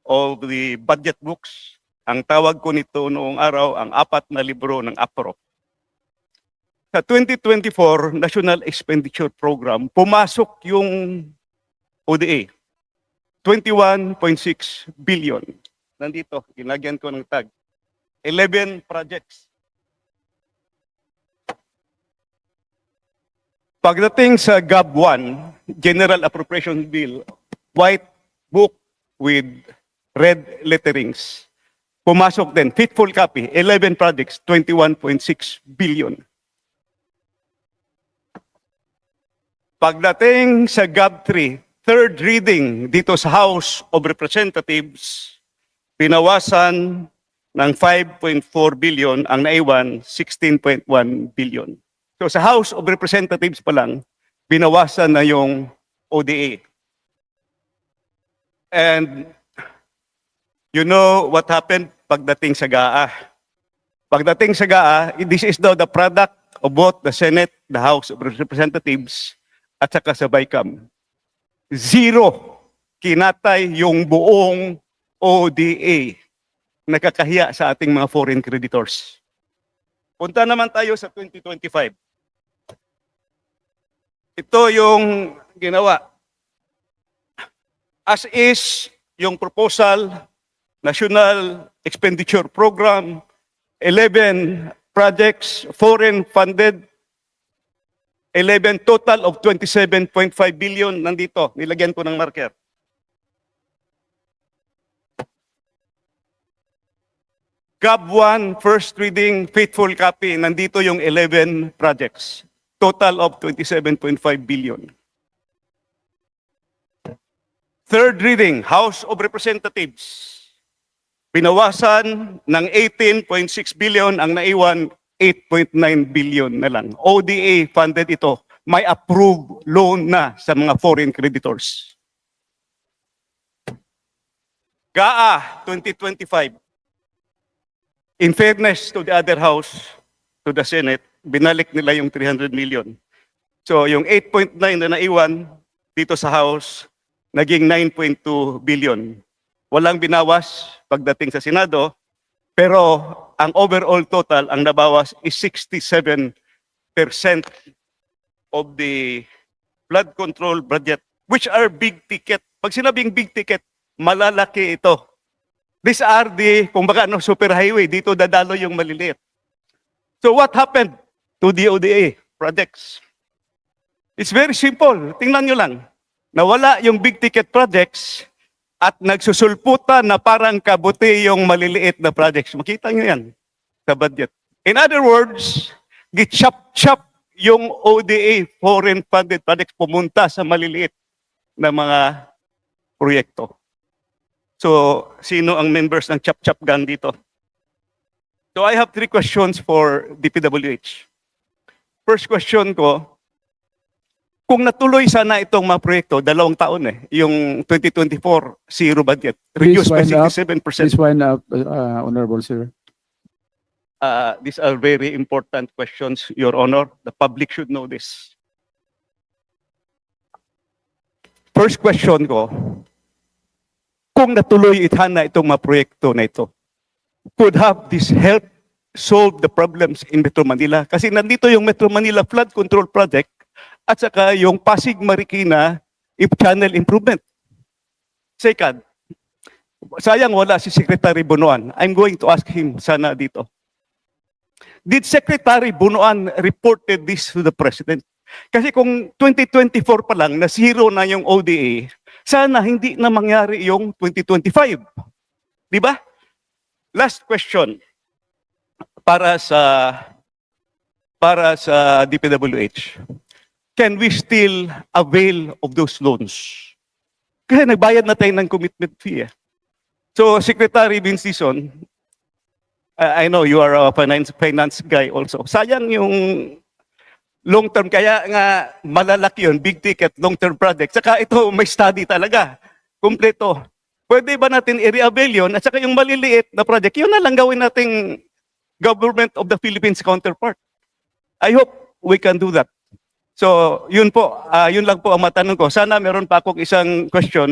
of the budget books. Ang tawag ko nito noong araw, ang 4 na libro ng APRO. Sa 2024 National Expenditure Program, pumasok yung ODA, 21.6 billion. Nandito, ginagyan ko ng tag. 11 projects. Pagdating sa GAB 1, General Appropriation Bill, white book with red letterings, pumasok din, faithful copy, 11 projects, 21.6 billion. Pagdating sa GAB 3, third reading dito sa House of Representatives, pinawasan ng 5.4 billion, ang naiwan 16.1 billion. So sa House of Representatives pa lang, binawasan na yung ODA. And you know what happened pagdating sa GAA. Pagdating sa GAA, this is now the product of both the Senate, the House of Representatives, at saka sa BICAM. Zero kinatay yung buong ODA. Nakakahiya sa ating mga foreign creditors. Punta naman tayo sa 2025. Ito yung ginawa. As is, yung proposal, National Expenditure Program, 11 projects, foreign funded, 11 total of 27.5 billion nandito. Nilagyan ko ng marker. GAB 1, first reading, faithful copy, nandito yung 11 projects. Total of 27.5 billion. Third reading, House of Representatives. Binawasan ng 18.6 billion, ang naiwan 8.9 billion na lang. ODA funded ito. May approved loan na sa mga foreign creditors. GAA 2025. In fairness to the other house, to the Senate, binalik nila yung 300 million. So yung 8.9 na naiwan dito sa House, naging 9.2 billion. Walang binawas pagdating sa Senado, pero ang overall total, ang nabawas is 67% of the flood control budget, which are big ticket. Pag sinabing big ticket, malalaki ito. These are the, kumbaga, super highway, dito dadalo yung maliliit. So what happened to the ODA projects? It's very simple. Tingnan nyo lang. Nawala yung big ticket projects at nagsusulputan na parang kabuti yung maliliit na projects. Makita nyo yan sa budget. In other words, gitchap-chap yung ODA foreign funded projects pumunta sa maliliit na mga proyekto. So, sino ang members ng chap-chap gang dito? So, I have 3 questions for DPWH. First question ko, kung natuloy sana itong mga proyekto, 2 taon yung 2024 zero budget, reduced by 67%. Please wind up, Honorable Sir. These are very important questions, Your Honor. The public should know this. First question ko, kung natuloy itana itong mga proyekto na ito, could have this help solve the problems in Metro Manila? Kasi nandito yung Metro Manila Flood Control Project at saka yung Pasig Marikina Channel Improvement. Second, sayang wala si Secretary Bunuan. I'm going to ask him sana dito. Did Secretary Bunuan reported this to the President? Kasi kung 2024 pa lang, na zero na yung ODA, sana hindi na mangyari yung 2025. Di ba? Last question para sa DPWH. Can we still avail of those loans? Kasi nagbayad na tayo ng commitment fee. So, Secretary Vincison, I know you are a finance guy also. Sayang yung long term, kaya nga malalaki yun, big ticket, long term project. Saka ito may study talaga, kumpleto. Pwede ba natin i-reavail yun? At saka yung maliliit na project, yun na lang gawin nating Government of the Philippines counterpart. I hope we can do that. So, yun po, yun lang po ang matanong ko. Sana meron pa akong isang question